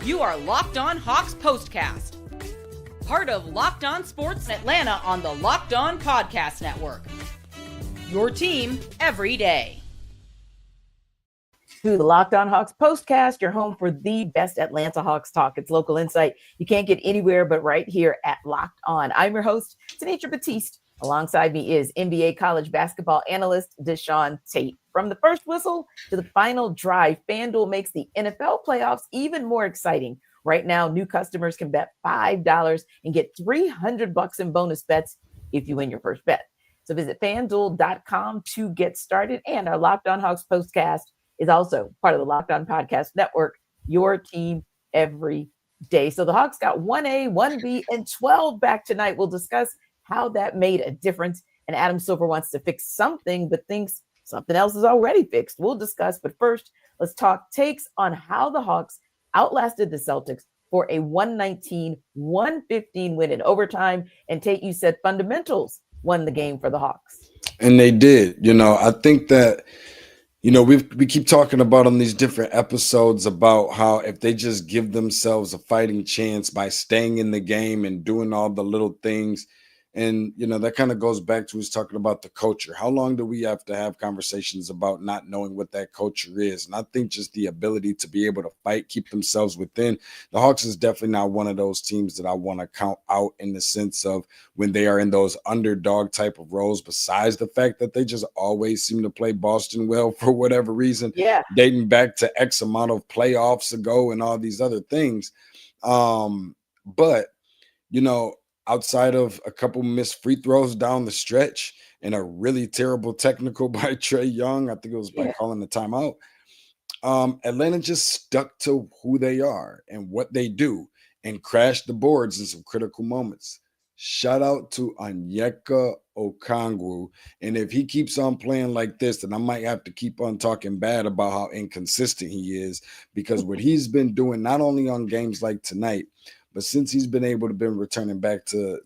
You are Locked On Hawks Postcast, part of Locked On Sports Atlanta on the Locked On Podcast Network. Your team every day. To the Locked On Hawks Postcast, your home for the best Atlanta Hawks talk. It's local insight you can't get anywhere but right here at Locked On. I'm your host, Tenitra, Batiste. Alongside me is NBA college basketball analyst DeShaun Tate. From the first whistle to the final drive, FanDuel makes the NFL playoffs even more exciting. Right now, new customers can bet $5 and get $300 in bonus bets if you win your first bet. So visit FanDuel.com to get started. And our Locked On Hawks Postcast is also part of the Locked On Podcast Network, your team every day. So the Hawks got 1A, 1B, and 12 back tonight. We'll discuss how that made a difference. And Adam Silver wants to fix something, but thinks something else is already fixed. We'll discuss. But first, let's talk takes on how the Hawks outlasted the Celtics for a 119-115 win in overtime. And Tate, you said fundamentals won the game for the Hawks. And they did. I think that, we keep talking about on these different episodes about how if they just give themselves a fighting chance by staying in the game and doing all the little things. And, that kind of goes back to us talking about the culture. How long do we have to have conversations about not knowing what that culture is? And I think just the ability to be able to fight, keep themselves within. The Hawks is definitely not one of those teams that I want to count out in the sense of when they are in those underdog type of roles, besides the fact that they just always seem to play Boston well for whatever reason, dating back to X amount of playoffs ago and all these other things. But, outside of a couple missed free throws down the stretch and a really terrible technical by Trae Young, I think it was by calling the timeout, Atlanta just stuck to who they are and what they do and crashed the boards in some critical moments. Shout out to Onyeka Okongwu. And if he keeps on playing like this, then I might have to keep on talking bad about how inconsistent he is, because what he's been doing, not only on games like tonight, but since he's been able to been returning back to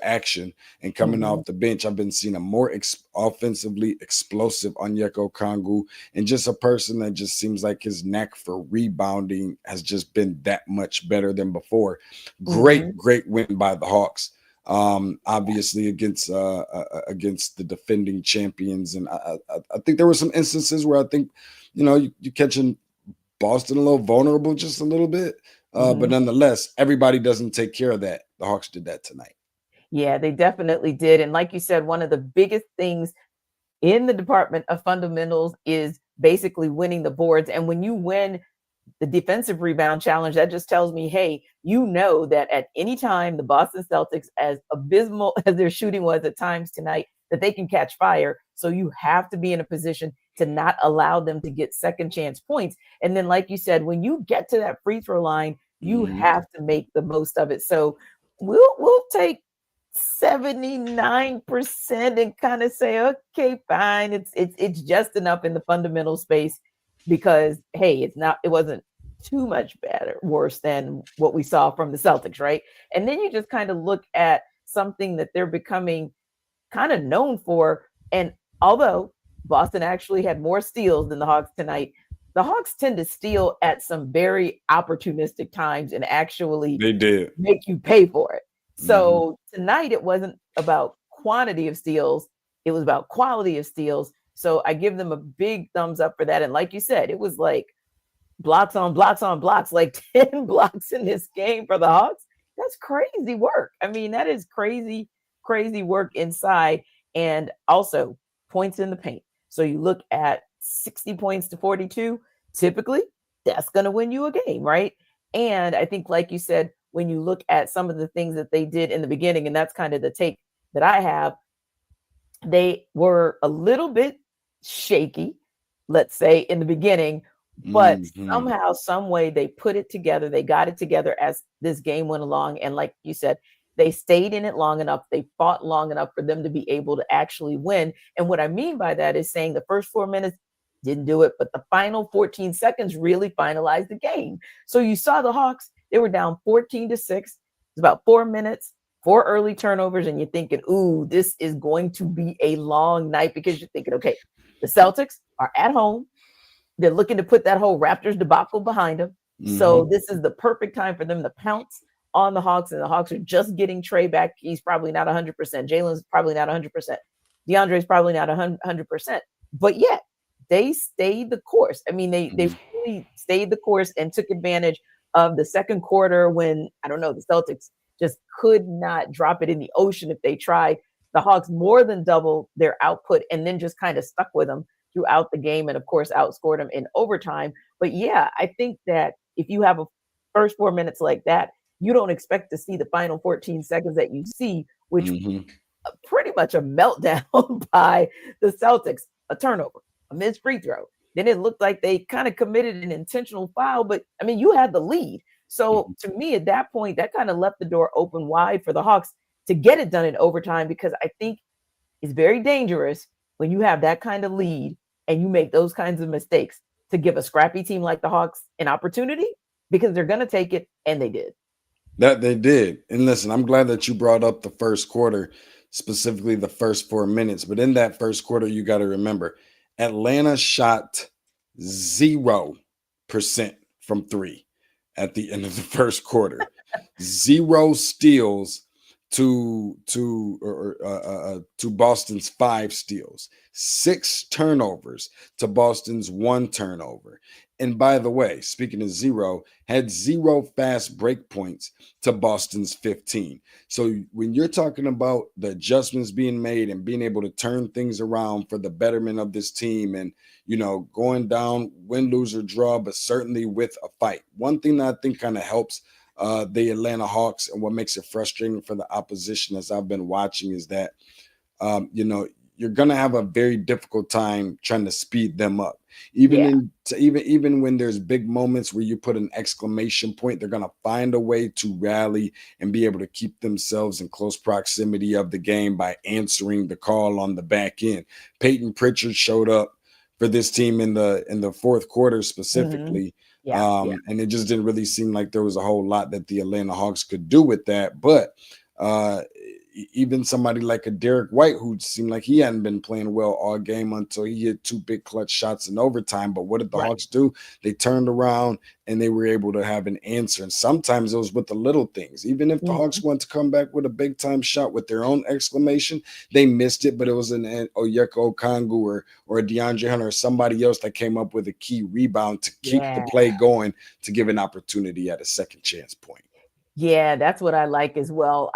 action and coming off the bench, I've been seeing a more offensively explosive Onyeka Okongwu, and just a person that just seems like his knack for rebounding has just been that much better than before. Great win by the Hawks. Obviously against the defending champions. And I think there were some instances where I think, you're catching Boston a little vulnerable just a little bit. But nonetheless, everybody doesn't take care of that. The Hawks did that tonight. Yeah, they definitely did. And like you said, one of the biggest things in the department of fundamentals is basically winning the boards. And when you win the defensive rebound challenge, that just tells me, hey, that at any time the Boston Celtics, as abysmal as their shooting was at times tonight, that they can catch fire. So you have to be in a position to not allow them to get second chance points. And then, like you said, when you get to that free throw line, you have to make the most of it. So we'll take 79% and kind of say, okay, fine. It's just enough in the fundamental space because, hey, it wasn't too much worse than what we saw from the Celtics, right? And then you just kind of look at something that they're becoming kind of known for. And although Boston actually had more steals than the Hawks tonight, the Hawks tend to steal at some very opportunistic times and actually make you pay for it. So tonight it wasn't about quantity of steals. It was about quality of steals. So I give them a big thumbs up for that. And like you said, it was like blocks on blocks on blocks, like 10 blocks in this game for the Hawks. That's crazy work. I mean, that is crazy work inside, and also points in the paint. So you look at 60 points to 42, typically that's going to win you a game, right? And I think, like you said, when you look at some of the things that they did in the beginning, and that's kind of the take that I have, they were a little bit shaky, let's say, in the beginning, but somehow, some way they put it together. They got it together as this game went along. And like you said, they stayed in it long enough. They fought long enough for them to be able to actually win. And what I mean by that is saying the first 4 minutes didn't do it, but the final 14 seconds really finalized the game. So you saw the Hawks, they were down 14-6. It's about 4 minutes, 4 early turnovers. And you're thinking, ooh, this is going to be a long night, because you're thinking, okay, the Celtics are at home. They're looking to put that whole Raptors debacle behind them. So this is the perfect time for them to pounce on the Hawks, and the Hawks are just getting Trey back. He's probably not 100%. Jalen's probably not 100%. DeAndre's probably not 100%. But yet, they stayed the course. I mean, they really stayed the course and took advantage of the second quarter when, I don't know, the Celtics just could not drop it in the ocean if they tried. The Hawks more than doubled their output and then just kind of stuck with them throughout the game and, of course, outscored them in overtime. But, yeah, I think that if you have a first 4 minutes like that, you don't expect to see the final 14 seconds that you see, which pretty much a meltdown by the Celtics, a turnover, a missed free throw. Then it looked like they kind of committed an intentional foul, but I mean, you had the lead. So to me, at that point, that kind of left the door open wide for the Hawks to get it done in overtime, because I think it's very dangerous when you have that kind of lead and you make those kinds of mistakes to give a scrappy team like the Hawks an opportunity, because they're going to take it, and they did. That they did. And listen, I'm glad that you brought up the first quarter, specifically the first 4 minutes. But in that first quarter, you got to remember, Atlanta shot 0% from three at the end of the first quarter. 0 steals to Boston's 5 steals, 6 turnovers to Boston's 1 turnover. And by the way, speaking of 0, had 0 fast break points to Boston's 15. So when you're talking about the adjustments being made and being able to turn things around for the betterment of this team and, you know, going down, win, lose, or draw, but certainly with a fight. One thing that I think kind of helps the Atlanta Hawks and what makes it frustrating for the opposition as I've been watching is that, you know, you're going to have a very difficult time trying to speed them up. Even when there's big moments where you put an exclamation point, they're going to find a way to rally and be able to keep themselves in close proximity of the game by answering the call on the back end. Payton Pritchard showed up for this team in the fourth quarter specifically. And it just didn't really seem like there was a whole lot that the Atlanta Hawks could do with that. But even somebody like a Derek White, who seemed like he hadn't been playing well all game until he hit 2 big clutch shots in overtime. But what did the Hawks do? They turned around and they were able to have an answer. And sometimes it was with the little things. Even if the Hawks want to come back with a big time shot with their own exclamation, they missed it. But it was an Onyeka Okongwu or a DeAndre Hunter or somebody else that came up with a key rebound to keep the play going, to give an opportunity at a second chance point. Yeah, that's what I like as well.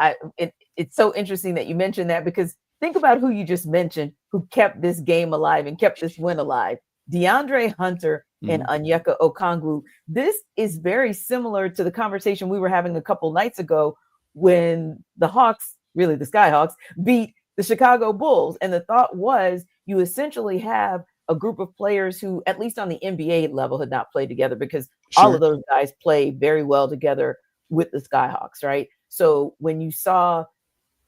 It's so interesting that you mentioned that, because think about who you just mentioned, who kept this game alive and kept this win alive. DeAndre Hunter and Onyeka Okongwu. This is very similar to the conversation we were having a couple nights ago when the Hawks, really the Skyhawks, beat the Chicago Bulls. And the thought was you essentially have a group of players who, at least on the NBA level, had not played together, because all of those guys play very well together with the Skyhawks, right? So when you saw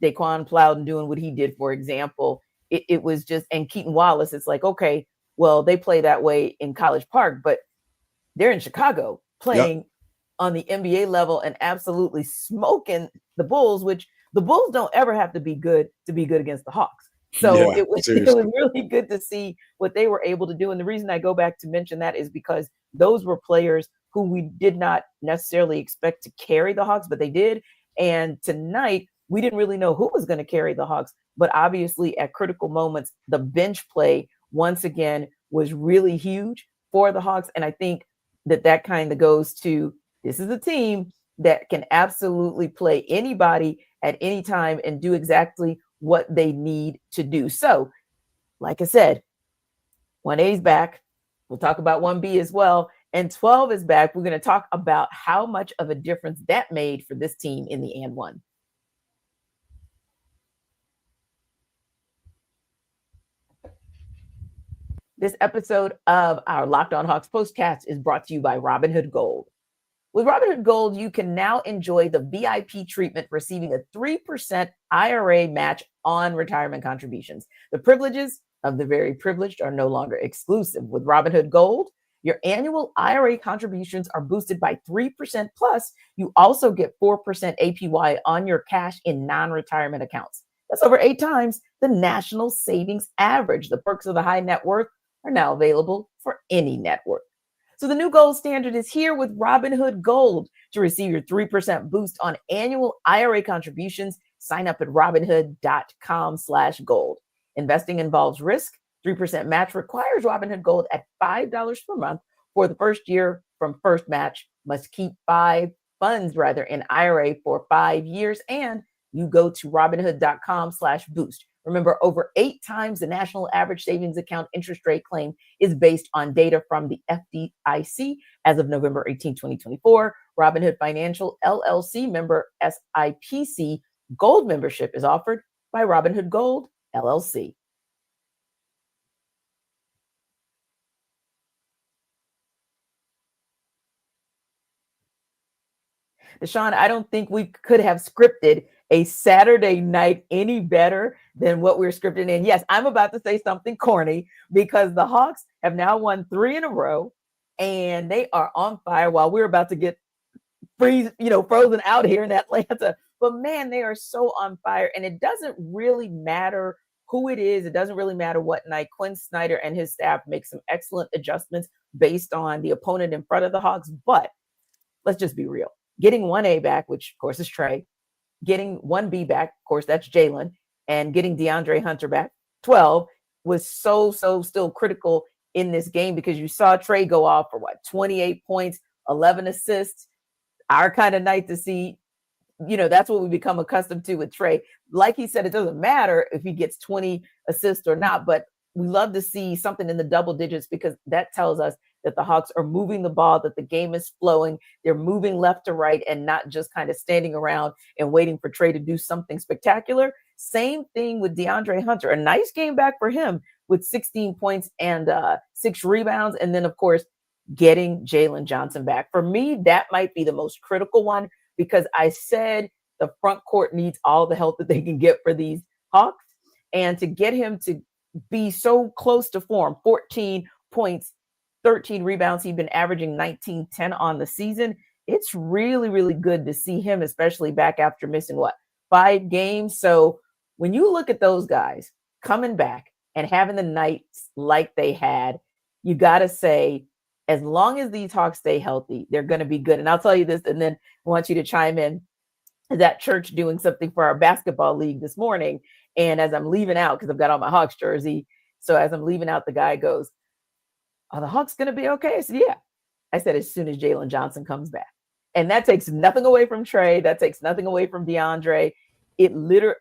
Daquan Plowden doing what he did, for example, it was just, and Keaton Wallace, it's like, okay, well, they play that way in College Park, but they're in Chicago playing on the NBA level and absolutely smoking the Bulls, which the Bulls don't ever have to be good against the Hawks. So it was really good to see what they were able to do. And the reason I go back to mention that is because those were players who we did not necessarily expect to carry the Hawks, but they did. And tonight, we didn't really know who was going to carry the Hawks, but obviously at critical moments, the bench play once again was really huge for the Hawks. And I think that kind of goes to, this is a team that can absolutely play anybody at any time and do exactly what they need to do. So, like I said, 1A is back. We'll talk about 1B as well. And 12 is back. We're going to talk about how much of a difference that made for this team in the and one. This episode of our Locked On Hawks Postcast is brought to you by Robinhood Gold. With Robinhood Gold, you can now enjoy the VIP treatment, receiving a 3% IRA match on retirement contributions. The privileges of the very privileged are no longer exclusive. With Robinhood Gold, your annual IRA contributions are boosted by 3%. Plus, you also get 4% APY on your cash in non-retirement accounts. That's over 8 times the national savings average. The perks of the high net worth are now available for any network. So the new gold standard is here with Robinhood Gold. To receive your 3% boost on annual IRA contributions, sign up at Robinhood.com/gold. Investing involves risk. 3% match requires Robinhood Gold at $5 per month for the first year from first match. Must keep funds in IRA for 5 years, and you go to Robinhood.com/boost. Remember, over 8 times the national average savings account interest rate claim is based on data from the FDIC as of November 18, 2024. Robinhood Financial LLC member SIPC Gold membership is offered by Robinhood Gold LLC. DeShaun, I don't think we could have scripted a Saturday night any better than what we're scripting in. Yes, I'm about to say something corny because the Hawks have now won 3 in a row and they are on fire while we're about to get frozen out here in Atlanta. But man, they are so on fire, and it doesn't really matter who it is. It doesn't really matter what night. Quinn Snyder and his staff make some excellent adjustments based on the opponent in front of the Hawks. But let's just be real. Getting 1A back, which of course is Trey, getting 1B back, of course, that's Jalen, and getting DeAndre Hunter back, 12, was so still critical in this game because you saw Trey go off for 28 points, 11 assists. Our kind of night to see, that's what we become accustomed to with Trey. Like he said, it doesn't matter if he gets 20 assists or not, but we love to see something in the double digits because that tells us that the Hawks are moving the ball, that the game is flowing. They're moving left to right and not just kind of standing around and waiting for Trey to do something spectacular. Same thing with DeAndre Hunter. A nice game back for him with 16 points and 6 rebounds. And then, of course, getting Jalen Johnson back. For me, that might be the most critical one because I said the front court needs all the help that they can get for these Hawks. And to get him to be so close to form, 14 points, 13 rebounds. He'd been averaging 19-10 on the season. It's really, really good to see him, especially back after missing 5 games. So when you look at those guys coming back and having the nights like they had, you got to say, as long as these Hawks stay healthy, they're going to be good. And I'll tell you this, and then I want you to chime in. That church doing something for our basketball league this morning. And as I'm leaving out, because I've got on my Hawks jersey, so as I'm leaving out, the guy goes, "Are the Hawks going to be okay?" I said, "Yeah." I said, "As soon as Jalen Johnson comes back." And that takes nothing away from Trey. That takes nothing away from DeAndre.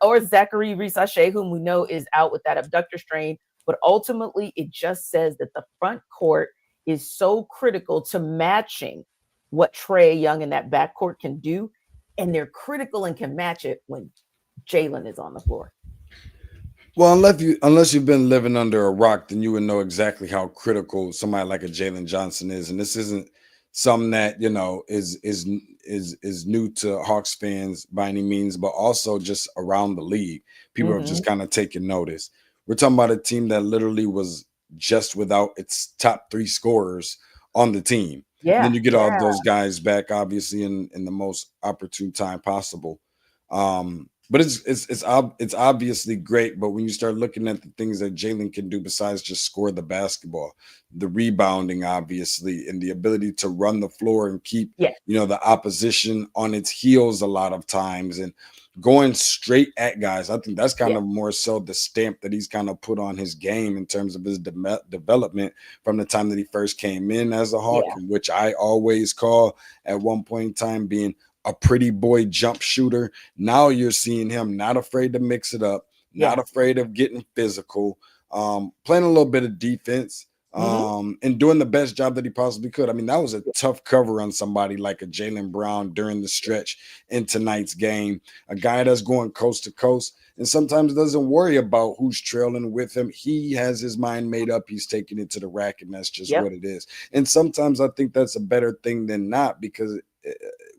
Or Zachary Risache, whom we know is out with that abductor strain. But ultimately, it just says that the front court is so critical to matching what Trae Young and that backcourt can do. And they're critical and can match it when Jalen is on the floor. Well, unless you've been living under a rock, then you would know exactly how critical somebody like a Jalen Johnson is. And this isn't something that is new to Hawks fans by any means, but also just around the league. People have just kind of taken notice. We're talking about a team that literally was just without its top 3 scorers on the team. Yeah. And then you get all of those guys back, obviously, in the most opportune time possible. But it's obviously great. But when you start looking at the things that Jalen can do besides just score the basketball, the rebounding, obviously, and the ability to run the floor and keep the opposition on its heels a lot of times and going straight at guys. I think that's kind of more so the stamp that he's kind of put on his game in terms of his development from the time that he first came in as a Hawk, which I always call at one point in time being a pretty boy jump shooter. Now you're seeing him not afraid to mix it up, not afraid of getting physical, playing a little bit of defense, and doing the best job that he possibly could. I mean, that was a tough cover on somebody like a Jaylen Brown during the stretch in tonight's game, a guy that's going coast to coast and sometimes doesn't worry about who's trailing with him. He has his mind made up. He's taking it to the rack, and that's just what it is. And sometimes I think that's a better thing than not, because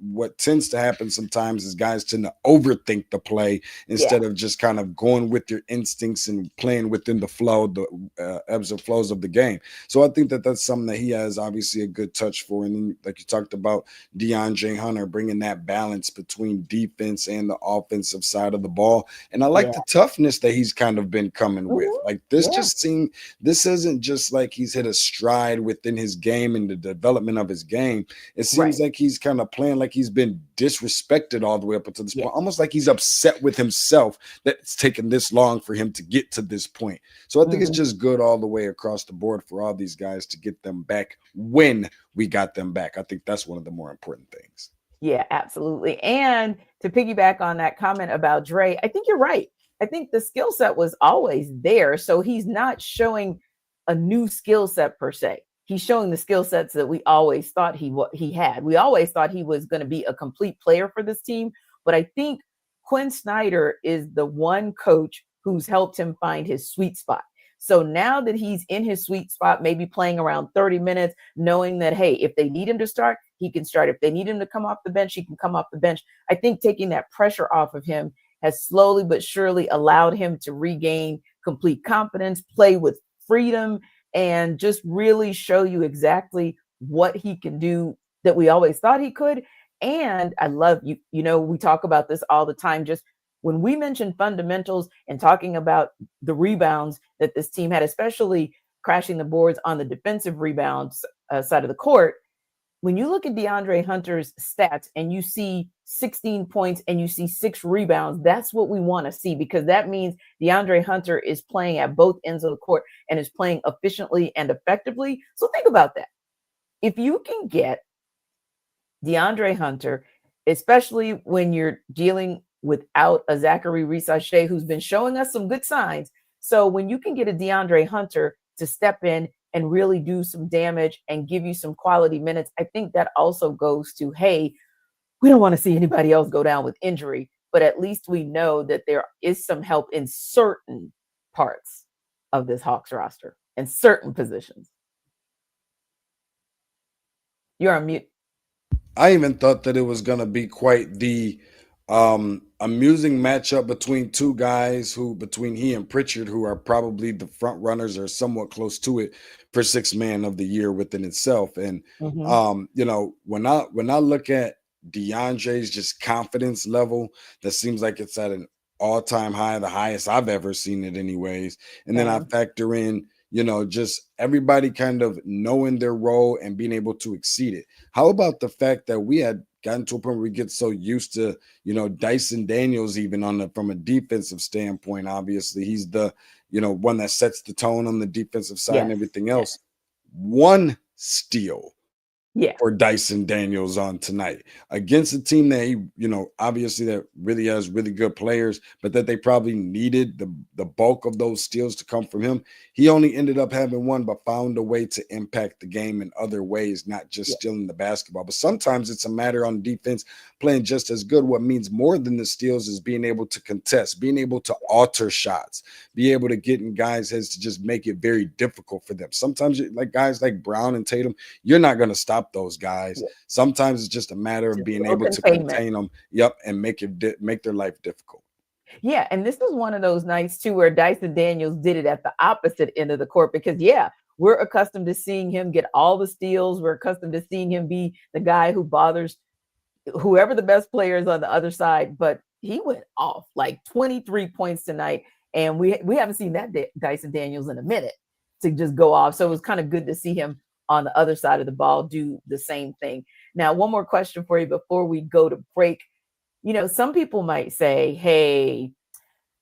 what tends to happen sometimes is guys tend to overthink the play instead of just kind of going with your instincts and playing within the flow, the ebbs and flows of the game. So I think that that's something that he has obviously a good touch for. And then, like you talked about, DeAndre Hunter bringing that balance between defense and the offensive side of the ball. And I like the toughness that he's kind of been coming with. Like this this isn't just like he's hit a stride within his game and the development of his game. It seems like he's kind of playing like he's been disrespected all the way up until this point, almost like he's upset with himself that it's taken this long for him to get to this point. So I think it's just good all the way across the board for all these guys to get them back when we got them back. I think that's one of the more important things. Yeah, absolutely. And to piggyback on that comment about Dre, I think you're right. I think the skill set was always there. So he's not showing a new skill set per se. He's showing the skill sets that we always thought he had. We always thought he was going to be a complete player for this team. But I think Quinn Snyder is the one coach who's helped him find his sweet spot. So now that he's in his sweet spot, maybe playing around 30 minutes, knowing that, hey, if they need him to start, he can start. If they need him to come off the bench, he can come off the bench. I think taking that pressure off of him has slowly but surely allowed him to regain complete confidence, play with freedom, and just really show you exactly what he can do that we always thought he could. And I love you. You know, we talk about this all the time. Just when we mention fundamentals and talking about the rebounds that this team had, especially crashing the boards on the defensive rebounds side of the court, when you look at DeAndre Hunter's stats and you see 16 points and you see 6 rebounds, that's what we want to see, because that means DeAndre Hunter is playing at both ends of the court and is playing efficiently and effectively. So think about that. If you can get DeAndre Hunter, especially when you're dealing without a Zachary Reese-Shea, who's been showing us some good signs. So when you can get a DeAndre Hunter to step in and really do some damage and give you some quality minutes, I think that also goes to, hey, we don't want to see anybody else go down with injury, but at least we know that there is some help in certain parts of this Hawks roster and certain positions. You're on mute. I even thought that it was going to be quite the amusing matchup between two guys who, between he and Pritchard, who are probably the front runners or somewhat close to it for Sixth Man of the Year within itself. And you know, when I look at DeAndre's just confidence level, that seems like it's at an all-time high, the highest I've ever seen it anyways. And then I factor in, you know, just everybody kind of knowing their role and being able to exceed it. How about the fact that we had gotten to a point where we get so used to, you know, Dyson Daniels, even from a defensive standpoint, obviously he's the, you know, one that sets the tone on the defensive side and everything else. One steal for Dyson Daniels on tonight against a team that he, you know, obviously that really has really good players, but that they probably needed the bulk of those steals to come from him. He only ended up having one, but found a way to impact the game in other ways, not just stealing the basketball. But sometimes it's a matter on defense playing just as good. What means more than the steals is being able to contest, being able to alter shots, be able to get in guys' heads to just make it very difficult for them. Sometimes, like guys like Brown and Tatum, you're not going to stop those guys. Sometimes it's just a matter of being able to contain them, and make their life difficult. Yeah, and this is one of those nights too where Dyson Daniels did it at the opposite end of the court, because we're accustomed to seeing him get all the steals. We're accustomed to seeing him be the guy who bothers whoever the best player is on the other side, but he went off like 23 points tonight, and we haven't seen that Dyson Daniels in a minute to just go off. So it was kind of good to see him on the other side of the ball do the same thing. Now, one more question for you before we go to break. You know, some people might say, hey,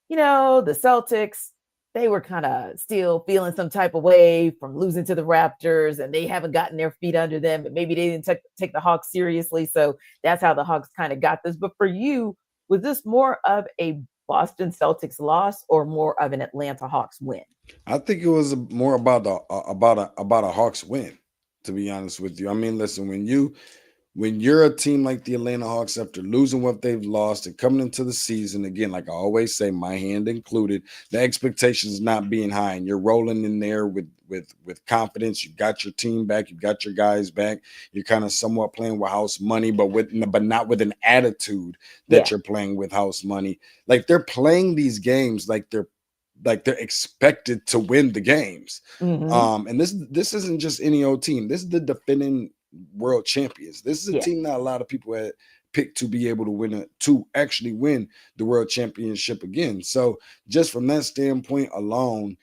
you know, the Celtics, they were kind of still feeling some type of way from losing to the Raptors, and they haven't gotten their feet under them, but maybe they didn't take the Hawks seriously. So that's how the Hawks kind of got this. But for you, was this more of a Boston Celtics loss or more of an Atlanta Hawks win? I think it was more about a Hawks win, to be honest with you. I mean, listen, when when you're a team like the Atlanta Hawks, after losing what they've lost and coming into the season, again, like I always say, my hand included, the expectations not being high, and you're rolling in there with confidence. You got your team back, you got your guys back. You're kind of somewhat playing with house money, but not with an attitude that you're playing with house money. Like they're playing these games like they're expected to win the games. And this isn't just any old team. This is the defending world champions. This is a team that a lot of people had picked to be able to actually win the world championship again. So just from that standpoint alone,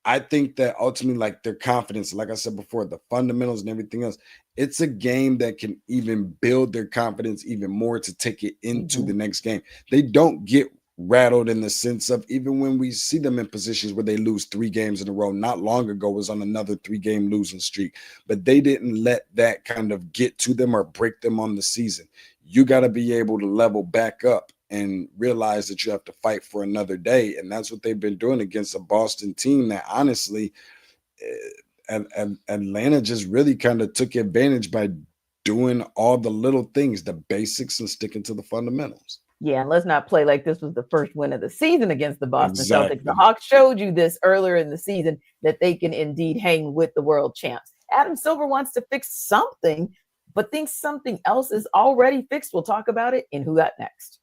I think that ultimately, like their confidence, like I said before, the fundamentals and everything else, it's a game that can even build their confidence even more to take it into the next game. They don't get rattled in the sense of, even when we see them in positions where they lose 3 games in a row, not long ago was on another 3-game losing streak, but they didn't let that kind of get to them or break them on the season. You got to be able to level back up and realize that you have to fight for another day. And that's what they've been doing against a Boston team that honestly, Atlanta just really kind of took advantage by doing all the little things, the basics, and sticking to the fundamentals. Yeah, and let's not play like this was the first win of the season against the Boston Celtics. The Hawks showed you this earlier in the season, that they can indeed hang with the world champs. Adam Silver wants to fix something, but thinks something else is already fixed. We'll talk about it in Who Got Next.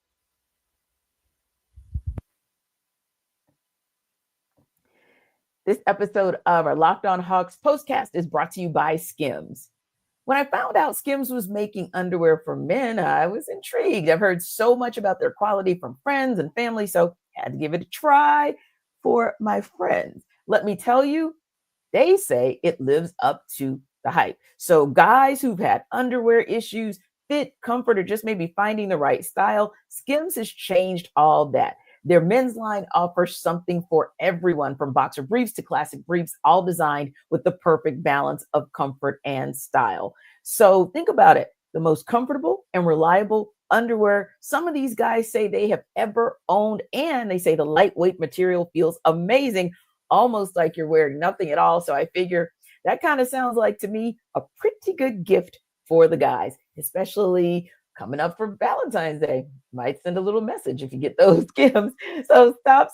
This episode of our Locked On Hawks postcast is brought to you by Skims. When I found out Skims was making underwear for men, I was intrigued. I've heard so much about their quality from friends and family, so I had to give it a try for my friends. Let me tell you, they say it lives up to the hype. So guys who've had underwear issues, fit, comfort, or just maybe finding the right style, Skims has changed all that. Their men's line offers something for everyone, from boxer briefs to classic briefs, all designed with the perfect balance of comfort and style. So think about it. The most comfortable and reliable underwear some of these guys say they have ever owned. And they say the lightweight material feels amazing, almost like you're wearing nothing at all. So I figure that kind of sounds like, to me, a pretty good gift for the guys, especially coming up for Valentine's Day. Might send a little message if you get those Skims. So shop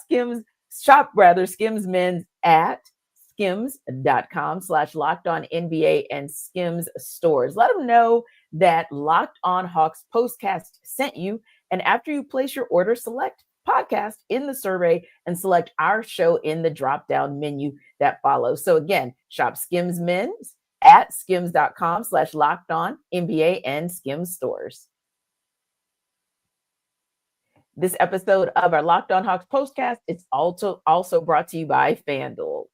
Skims Men's at skims.com/LockedOnNBA and Skims stores. Let them know that Locked On Hawks postcast sent you. And after you place your order, select podcast in the survey and select our show in the drop-down menu that follows. So again, shop Skims Men's at skims.com/LockedOnNBA and Skims stores. This episode of our Locked On Hawks postcast is also brought to you by FanDuel.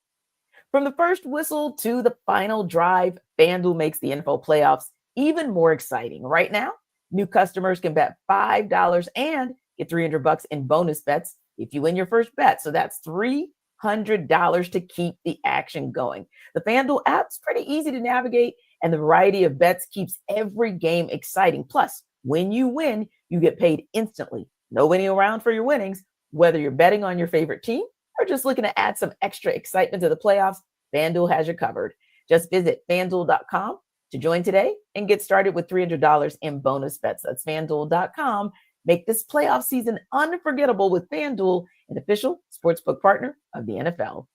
From the first whistle to the final drive, FanDuel makes the NFL playoffs even more exciting. Right now, new customers can bet $5 and get $300 in bonus bets if you win your first bet. So that's $300 to keep the action going. The FanDuel app's pretty easy to navigate, and the variety of bets keeps every game exciting. Plus, when you win, you get paid instantly. No waiting around for your winnings. Whether you're betting on your favorite team or just looking to add some extra excitement to the playoffs, FanDuel has you covered. Just visit FanDuel.com to join today and get started with $300 in bonus bets. That's FanDuel.com. Make this playoff season unforgettable with FanDuel, an official sportsbook partner of the NFL.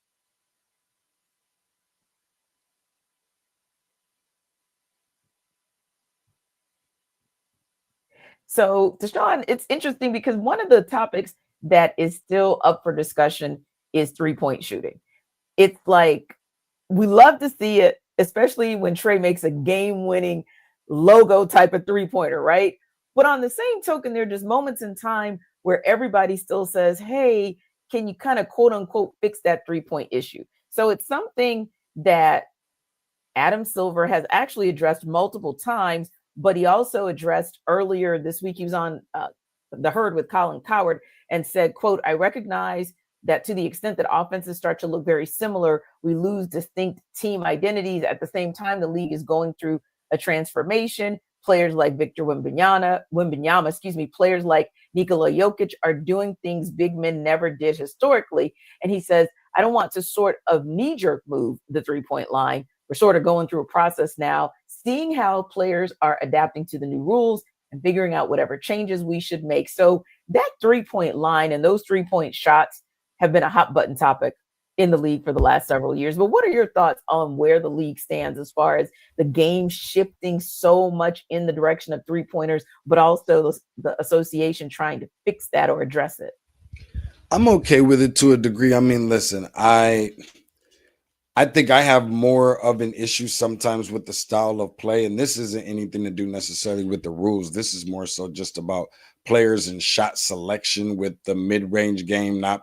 So, DeShaun, it's interesting because one of the topics that is still up for discussion is three-point shooting. It's like, we love to see it, especially when Trey makes a game-winning logo type of three-pointer, right? But on the same token, there are just moments in time where everybody still says, hey, can you kind of quote unquote fix that three-point issue? So it's something that Adam Silver has actually addressed multiple times, but he also addressed earlier this week. He was on The Herd with Colin Cowherd and said, quote, I recognize that to the extent that offenses start to look very similar, we lose distinct team identities. At the same time, the league is going through a transformation. Players like Victor Wembanyama, players like Nikola Jokic are doing things big men never did historically. And he says, I don't want to sort of knee-jerk move the three-point line, we're sort of going through a process now, seeing how players are adapting to the new rules and figuring out whatever changes we should make. So that 3-point line and those 3-point shots have been a hot button topic in the league for the last several years. But what are your thoughts on where the league stands as far as the game shifting so much in the direction of 3-pointers, but also the association trying to fix that or address it? I'm okay with it to a degree. I mean, listen, I think I have more of an issue sometimes with the style of play, and this isn't anything to do necessarily with the rules. This is more so just about players and shot selection, with the mid-range game not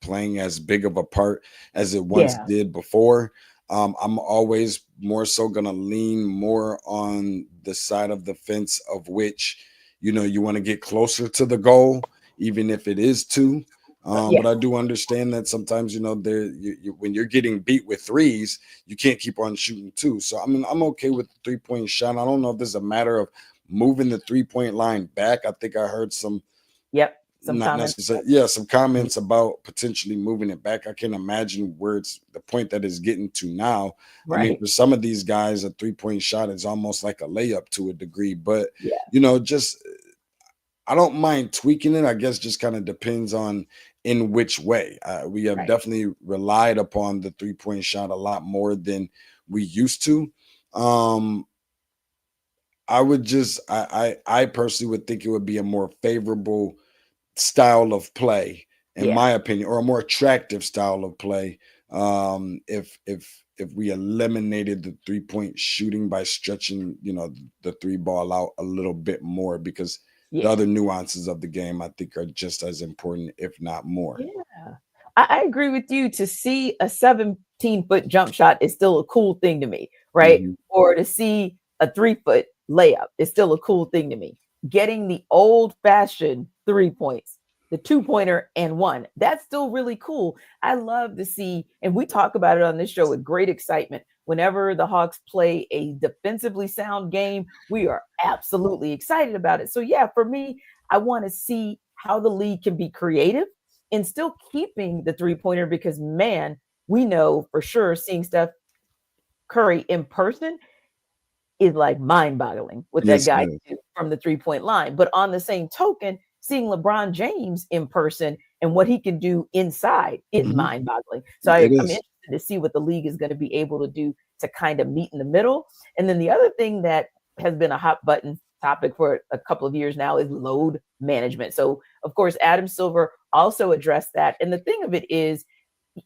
playing as big of a part as it once did before. I'm always more so going to lean more on the side of the fence of which, you want to get closer to the goal, even if it is 2. But I do understand that sometimes, when you're getting beat with 3s, you can't keep on shooting 2. So, I mean, I'm okay with the 3-point shot. I don't know if there's a matter of moving the 3-point line back. I think I heard some comments about potentially moving it back. I can imagine where it's the point that it's getting to now. Right. I mean, for some of these guys, a 3-point shot is almost like a layup to a degree. But, I don't mind tweaking it. I guess just kind of depends on in which way. We have definitely relied upon the 3-point shot a lot more than we used to. I personally would think it would be a more favorable style of play, in my opinion, or a more attractive style of play, if we eliminated the 3-point shooting by stretching, the 3 ball out a little bit more, because the other nuances of the game, I think, are just as important, if not more. Yeah, I agree with you. To see a 17-foot jump shot is still a cool thing to me, right? Mm-hmm. Or to see a 3-foot layup is still a cool thing to me. Getting the old-fashioned 3 points, the 2-pointer and 1, that's still really cool. I love to see, and we talk about it on this show with great excitement. Whenever the Hawks play a defensively sound game, we are absolutely excited about it. So yeah, for me, I want to see how the league can be creative and still keeping the 3-pointer, because man, we know for sure seeing Steph Curry in person is like mind-boggling what that guy can do from the 3-point line. But on the same token, seeing LeBron James in person and what he can do inside is mind-boggling. So I'm interested to see what the league is going to be able to do to kind of meet in the middle. And then the other thing that has been a hot button topic for a couple of years now is load management. So of course, Adam Silver also addressed that. And the thing of it is,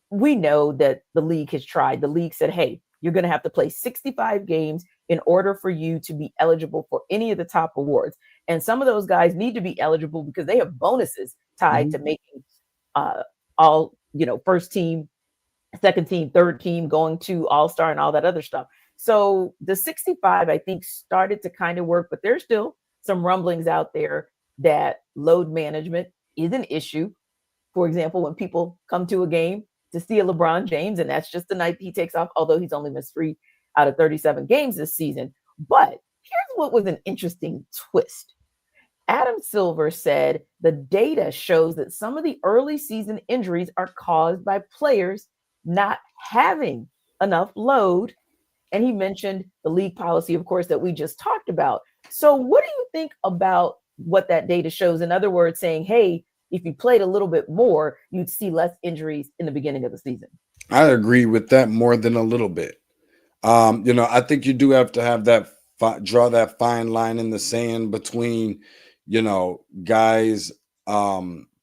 we know that the league has tried. The league said, hey, you're going to have to play 65 games in order for you to be eligible for any of the top awards. And some of those guys need to be eligible because they have bonuses tied to making all, first team, second team, third team, going to All-Star and all that other stuff. So the 65, I think, started to kind of work, but there's still some rumblings out there that load management is an issue. For example, when people come to a game to see a LeBron James, and that's just the night he takes off, although he's only missed 3 out of 37 games this season. But here's what was an interesting twist. Adam Silver said the data shows that some of the early season injuries are caused by players not having enough load. And he mentioned the league policy, of course, that we just talked about. So what do you think about what that data shows? In other words, saying, hey, if you played a little bit more, you'd see less injuries in the beginning of the season. I agree with that more than a little bit. I think you do have to have that draw that fine line in the sand between, guys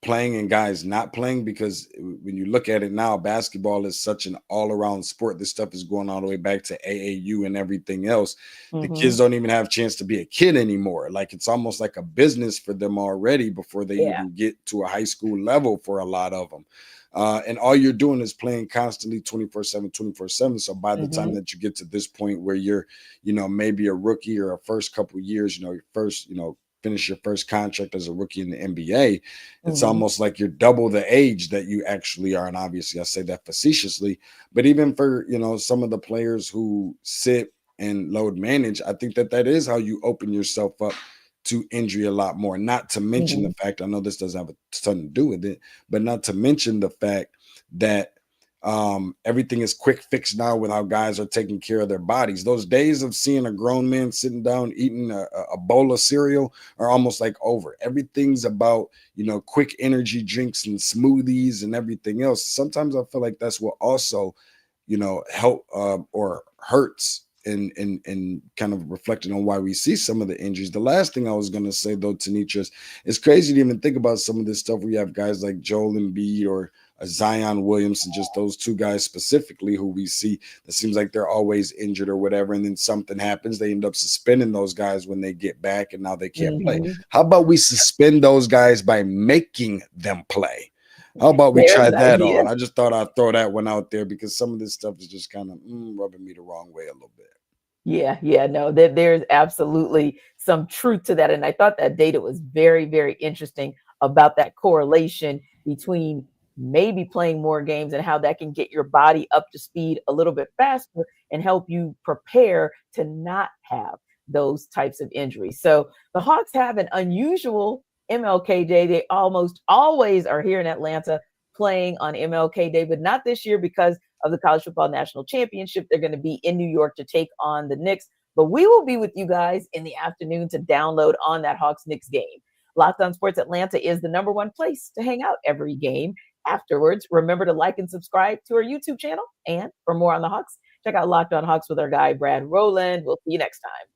playing and guys not playing, because when you look at it now, basketball is such an all-around sport. This stuff is going all the way back to AAU and everything else. The kids don't even have a chance to be a kid anymore. Like, it's almost like a business for them already before they even get to a high school level for a lot of them. And all you're doing is playing constantly 24/7. So by the time that you get to this point where you're, maybe a rookie or a first couple of years, your first, finish your first contract as a rookie in the NBA, it's almost like you're double the age that you actually are. And obviously I say that facetiously, but even for, some of the players who sit and load manage, I think that is how you open yourself up to injury a lot more. Not to mention the fact, I know this doesn't have a ton to do with it, but not to mention the fact that Everything is quick fix now with how guys are taking care of their bodies. Those days of seeing a grown man sitting down eating a bowl of cereal are almost like over. Everything's about, quick energy drinks and smoothies and everything else. Sometimes I feel like that's what also, help or hurts and kind of reflecting on why we see some of the injuries. The last thing I was going to say, though, Tenitra, it's crazy to even think about some of this stuff. We have guys like Joel Embiid or Zion Williamson, just those two guys specifically who we see that seems like they're always injured or whatever. And then something happens. They end up suspending those guys when they get back and now they can't play. How about we suspend those guys by making them play? How about we try that on? I just thought I'd throw that one out there because some of this stuff is just kind of rubbing me the wrong way a little bit. Yeah, no, there's absolutely some truth to that. And I thought that data was very, very interesting about that correlation between maybe playing more games and how that can get your body up to speed a little bit faster and help you prepare to not have those types of injuries. So the Hawks have an unusual MLK Day. They almost always are here in Atlanta playing on MLK Day, but not this year because of the College Football National Championship. They're going to be in New York to take on the Knicks, but we will be with you guys in the afternoon to download on that Hawks-Knicks game. Locked On Sports Atlanta is the #1 place to hang out every game. Afterwards, remember to like and subscribe to our YouTube channel. And for more on the Hawks, check out Locked On Hawks with our guy, Brad Rowland. We'll see you next time.